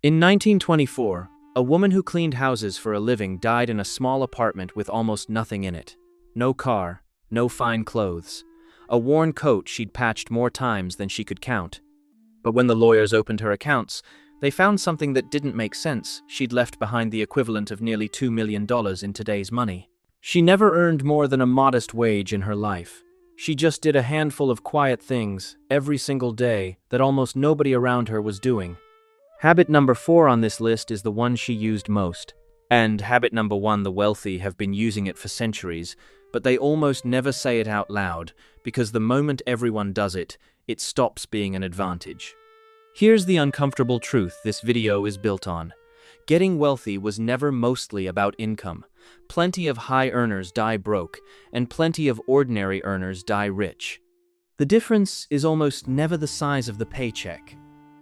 In 1924, a woman who cleaned houses for a living died in a small apartment with almost nothing in it. No car, no fine clothes, a worn coat she'd patched more times than she could count. But when the lawyers opened her accounts, they found something that didn't make sense. She'd left behind the equivalent of nearly $2 million in today's money. She never earned more than a modest wage in her life. She just did a handful of quiet things every single day that almost nobody around her was doing. Habit number 4 on this list is the one she used most. And habit number 1, the wealthy have been using it for centuries, but they almost never say it out loud because the moment everyone does it, it stops being an advantage. Here's the uncomfortable truth this video is built on. Getting wealthy was never mostly about income. Plenty of high earners die broke, and plenty of ordinary earners die rich. The difference is almost never the size of the paycheck.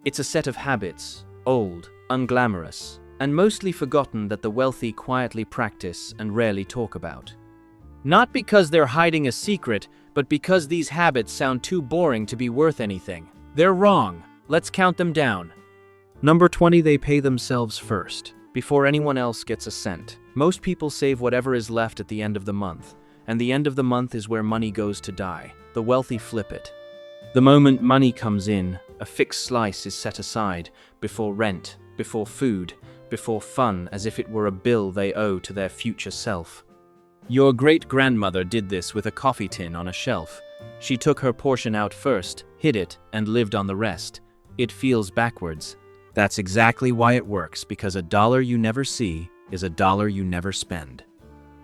It's a set of habits, old, unglamorous, and mostly forgotten that the wealthy quietly practice and rarely talk about. Not because they're hiding a secret, but because these habits sound too boring to be worth anything. They're wrong. Let's count them down. Number 20, they pay themselves first, before anyone else gets a cent. Most people save whatever is left at the end of the month, and the end of the month is where money goes to die. The wealthy flip it. The moment money comes in, a fixed slice is set aside, before rent, before food, before fun, as if it were a bill they owe to their future self. Your great-grandmother did this with a coffee tin on a shelf. She took her portion out first, hid it, and lived on the rest. It feels backwards. That's exactly why it works, because a dollar you never see is a dollar you never spend.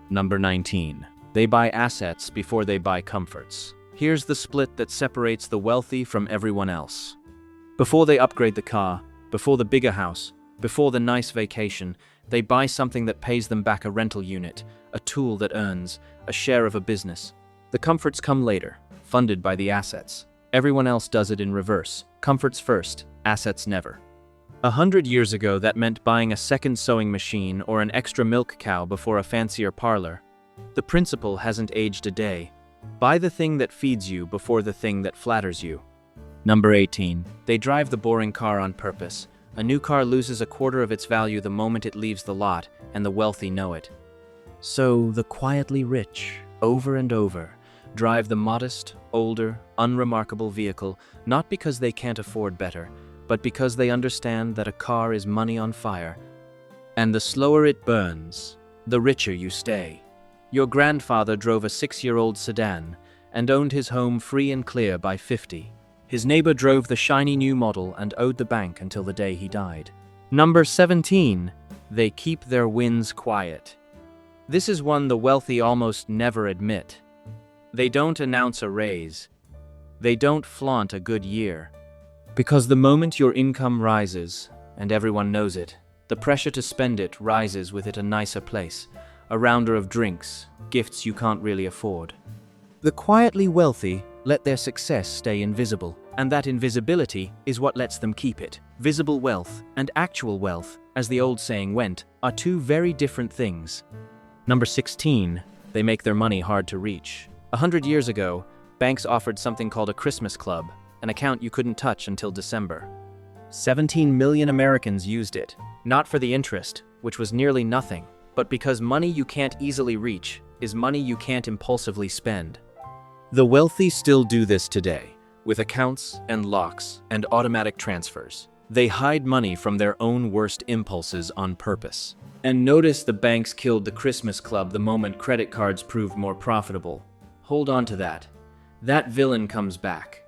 Number 19. They buy assets before they buy comforts. Here's the split that separates the wealthy from everyone else. Before they upgrade the car, before the bigger house, before the nice vacation, they buy something that pays them back: a rental unit, a tool that earns, a share of a business. The comforts come later, funded by the assets. Everyone else does it in reverse. Comforts first, assets never. 100 years ago, that meant buying a second sewing machine or an extra milk cow before a fancier parlor. The principle hasn't aged a day. Buy the thing that feeds you before the thing that flatters you. Number 18. They drive the boring car on purpose. A new car loses a quarter of its value the moment it leaves the lot, and the wealthy know it. So the quietly rich, over and over, drive the modest, older, unremarkable vehicle, not because they can't afford better, but because they understand that a car is money on fire, and the slower it burns, the richer you stay. Your grandfather drove a 6-year-old sedan and owned his home free and clear by 50. His neighbor drove the shiny new model and owed the bank until the day he died. Number 17. They keep their wins quiet. This is one the wealthy almost never admit. They don't announce a raise. They don't flaunt a good year. Because the moment your income rises, and everyone knows it, the pressure to spend it rises with it. A nicer place, a rounder of drinks, gifts you can't really afford. The quietly wealthy let their success stay invisible, and that invisibility is what lets them keep it. Visible wealth and actual wealth, as the old saying went, are two very different things. Number 16. They make their money hard to reach. 100 years ago, banks offered something called a Christmas club, an account you couldn't touch until December. 17 million Americans used it, not for the interest, which was nearly nothing, but because money you can't easily reach is money you can't impulsively spend. The wealthy still do this today, with accounts and locks and automatic transfers. They hide money from their own worst impulses on purpose. And notice the banks killed the Christmas club the moment credit cards proved more profitable. Hold on to that. That villain comes back.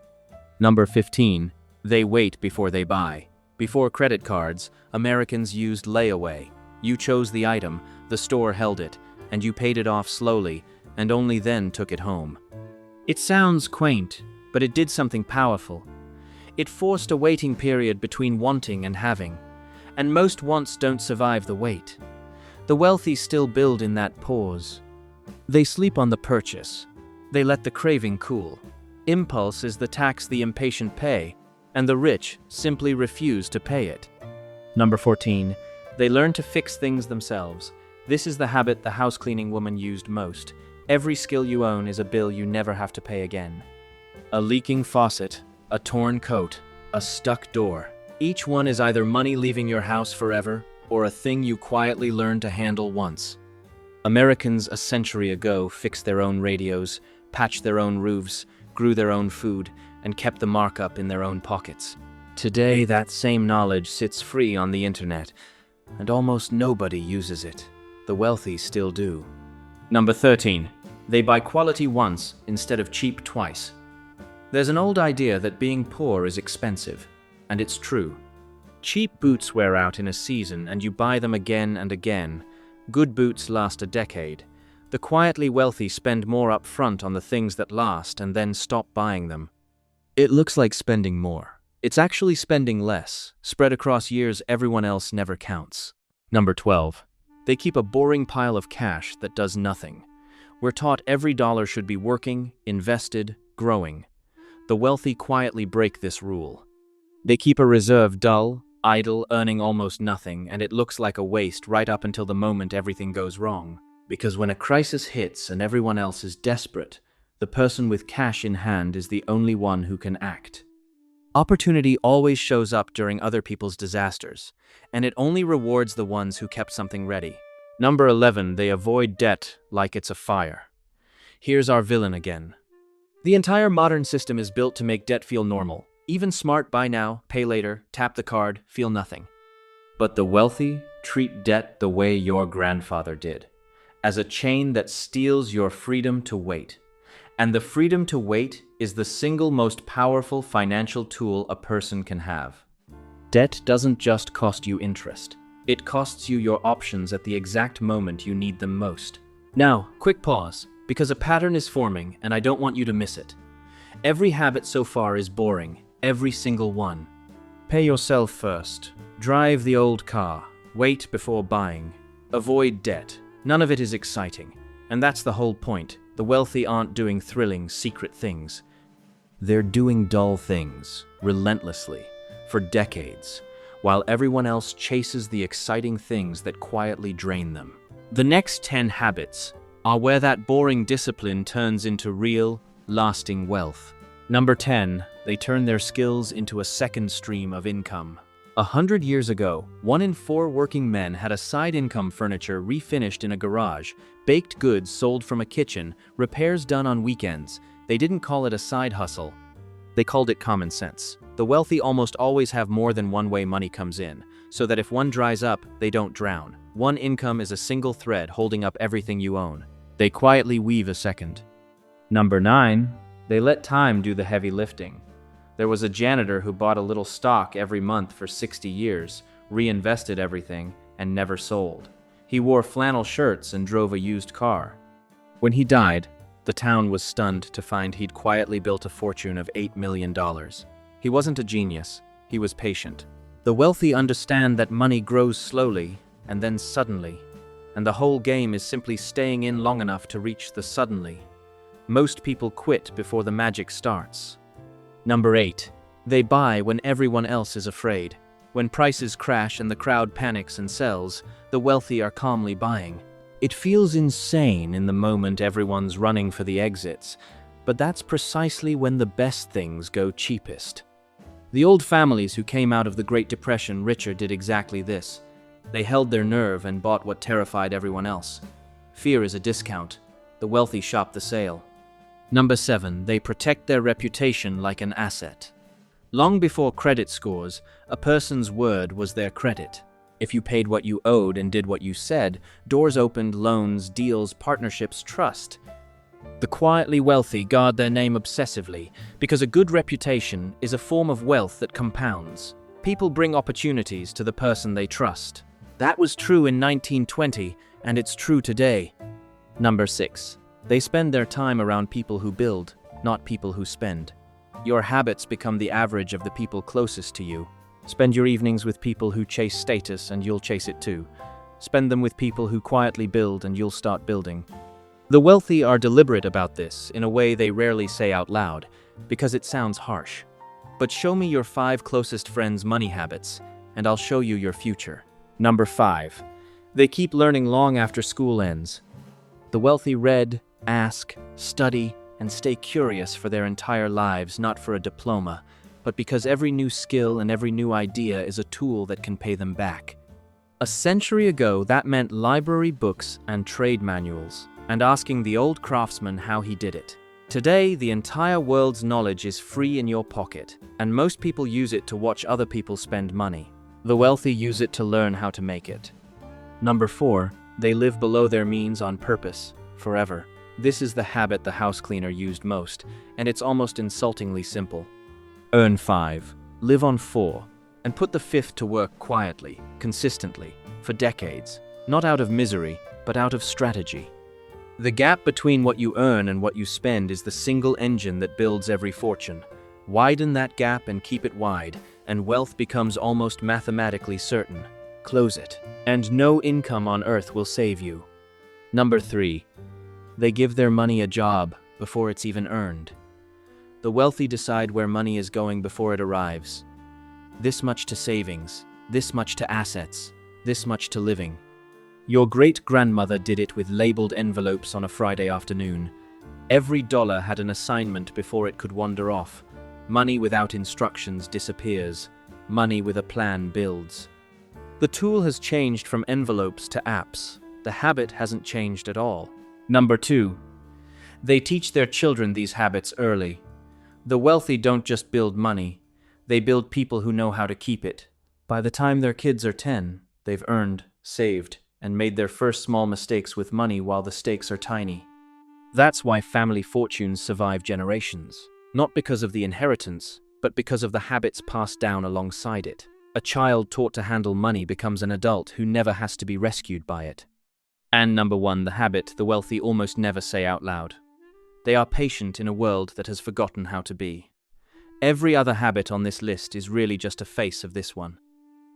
Number 15. They wait before they buy. Before credit cards, Americans used layaway. You chose the item, the store held it, and you paid it off slowly, and only then took it home. It sounds quaint, but it did something powerful. It forced a waiting period between wanting and having, and most wants don't survive the wait. The wealthy still build in that pause. They sleep on the purchase. They let the craving cool. Impulse is the tax the impatient pay, and the rich simply refuse to pay it. Number 14. They learn to fix things themselves. This is the habit the house-cleaning woman used most. Every skill you own is a bill you never have to pay again. A leaking faucet, a torn coat, a stuck door. Each one is either money leaving your house forever or a thing you quietly learn to handle once. Americans a century ago fixed their own radios, patched their own roofs, grew their own food, and kept the markup in their own pockets. Today, that same knowledge sits free on the internet, and almost nobody uses it. The wealthy still do. Number 13. They buy quality once instead of cheap twice. There's an old idea that being poor is expensive, and it's true. Cheap boots wear out in a season and you buy them again and again. Good boots last a decade. The quietly wealthy spend more up front on the things that last and then stop buying them. It looks like spending more. It's actually spending less. Spread across years, everyone else never counts. Number 12. They keep a boring pile of cash that does nothing. We're taught every dollar should be working, invested, growing. The wealthy quietly break this rule. They keep a reserve dull, idle, earning almost nothing, and it looks like a waste right up until the moment everything goes wrong. Because when a crisis hits and everyone else is desperate, the person with cash in hand is the only one who can act. Opportunity always shows up during other people's disasters, and it only rewards the ones who kept something ready. Number 11. They avoid debt like it's a fire. Here's our villain again. The entire modern system is built to make debt feel normal. Even smart buy now, pay later, tap the card, feel nothing. But the wealthy treat debt the way your grandfather did, as a chain that steals your freedom to wait. And the freedom to wait is the single most powerful financial tool a person can have. Debt doesn't just cost you interest. It costs you your options at the exact moment you need them most. Now, quick pause, because a pattern is forming and I don't want you to miss it. Every habit so far is boring, every single one. Pay yourself first. Drive the old car. Wait before buying. Avoid debt. None of it is exciting. And that's the whole point. The wealthy aren't doing thrilling, secret things. They're doing dull things, relentlessly, for decades, while everyone else chases the exciting things that quietly drain them. The next 10 habits are where that boring discipline turns into real, lasting wealth. Number 10. They turn their skills into a second stream of income. 100 years ago, 1 in 4 working men had a side income: furniture refinished in a garage, baked goods sold from a kitchen, repairs done on weekends. They didn't call it a side hustle. They called it common sense. The wealthy almost always have more than one way money comes in, so that if one dries up, they don't drown. One income is a single thread holding up everything you own. They quietly weave a second. Number 9. They let time do the heavy lifting. There was a janitor who bought a little stock every month for 60 years, reinvested everything, and never sold. He wore flannel shirts and drove a used car. When he died, the town was stunned to find he'd quietly built a fortune of $8 million. He wasn't a genius, he was patient. The wealthy understand that money grows slowly and then suddenly, and the whole game is simply staying in long enough to reach the suddenly. Most people quit before the magic starts. Number 8. They buy when everyone else is afraid. When prices crash and the crowd panics and sells, the wealthy are calmly buying. It feels insane in the moment everyone's running for the exits, but that's precisely when the best things go cheapest. The old families who came out of the Great Depression richer did exactly this. They held their nerve and bought what terrified everyone else. Fear is a discount. The wealthy shop the sale. Number 7. They protect their reputation like an asset. Long before credit scores, a person's word was their credit. If you paid what you owed and did what you said, doors opened, loans, deals, partnerships, trust. The quietly wealthy guard their name obsessively, because a good reputation is a form of wealth that compounds. People bring opportunities to the person they trust. That was true in 1920, and it's true today. Number 6. They spend their time around people who build, not people who spend. Your habits become the average of the people closest to you. Spend your evenings with people who chase status and you'll chase it too. Spend them with people who quietly build and you'll start building. The wealthy are deliberate about this in a way they rarely say out loud, because it sounds harsh. But show me your 5 closest friends' money habits, and I'll show you your future. Number 5. They keep learning long after school ends. The wealthy read, ask, study, and stay curious for their entire lives, not for a diploma, but because every new skill and every new idea is a tool that can pay them back. A century ago, that meant library books and trade manuals, and asking the old craftsman how he did it. Today, the entire world's knowledge is free in your pocket, and most people use it to watch other people spend money. The wealthy use it to learn how to make it. Number 4, they live below their means on purpose, forever. This is the habit the house cleaner used most, and it's almost insultingly simple. Earn 5, live on 4, and put the 5th to work quietly, consistently, for decades, not out of misery, but out of strategy. The gap between what you earn and what you spend is the single engine that builds every fortune. Widen that gap and keep it wide, and wealth becomes almost mathematically certain. Close it, and no income on earth will save you. Number 3, they give their money a job before it's even earned. The wealthy decide where money is going before it arrives. This much to savings, this much to assets, this much to living. Your great-grandmother did it with labeled envelopes on a Friday afternoon. Every dollar had an assignment before it could wander off. Money without instructions disappears. Money with a plan builds. The tool has changed from envelopes to apps. The habit hasn't changed at all. Number 2, they teach their children these habits early. The wealthy don't just build money, they build people who know how to keep it. By the time their kids are 10, they've earned, saved, and made their first small mistakes with money while the stakes are tiny. That's why family fortunes survive generations. Not because of the inheritance, but because of the habits passed down alongside it. A child taught to handle money becomes an adult who never has to be rescued by it. And number 1, the habit the wealthy almost never say out loud. They are patient in a world that has forgotten how to be. Every other habit on this list is really just a face of this one.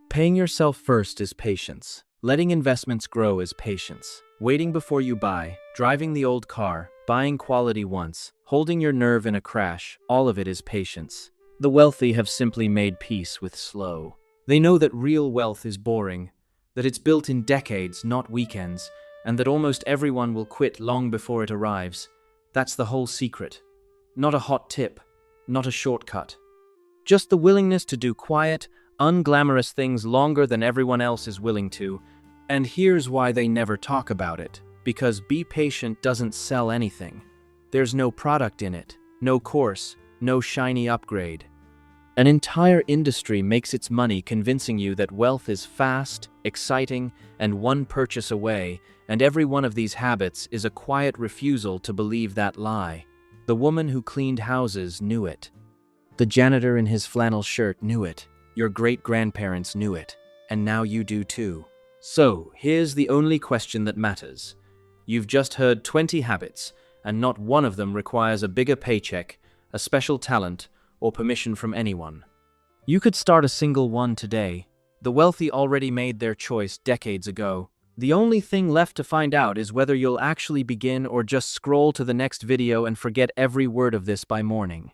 Paying yourself first is patience. Letting investments grow is patience. Waiting before you buy, driving the old car, buying quality once, holding your nerve in a crash, all of it is patience. The wealthy have simply made peace with slow. They know that real wealth is boring, that it's built in decades, not weekends, and that almost everyone will quit long before it arrives. That's the whole secret. Not a hot tip, not a shortcut. Just the willingness to do quiet, unglamorous things longer than everyone else is willing to. And here's why they never talk about it. Because be patient doesn't sell anything. There's no product in it, no course, no shiny upgrade. An entire industry makes its money convincing you that wealth is fast, exciting, and one purchase away, and every one of these habits is a quiet refusal to believe that lie. The woman who cleaned houses knew it. The janitor in his flannel shirt knew it. Your great-grandparents knew it. And now you do too. So, here's the only question that matters. You've just heard 20 habits, and not one of them requires a bigger paycheck, a special talent, or permission from anyone. You could start a single one today. The wealthy already made their choice decades ago. The only thing left to find out is whether you'll actually begin or just scroll to the next video and forget every word of this by morning.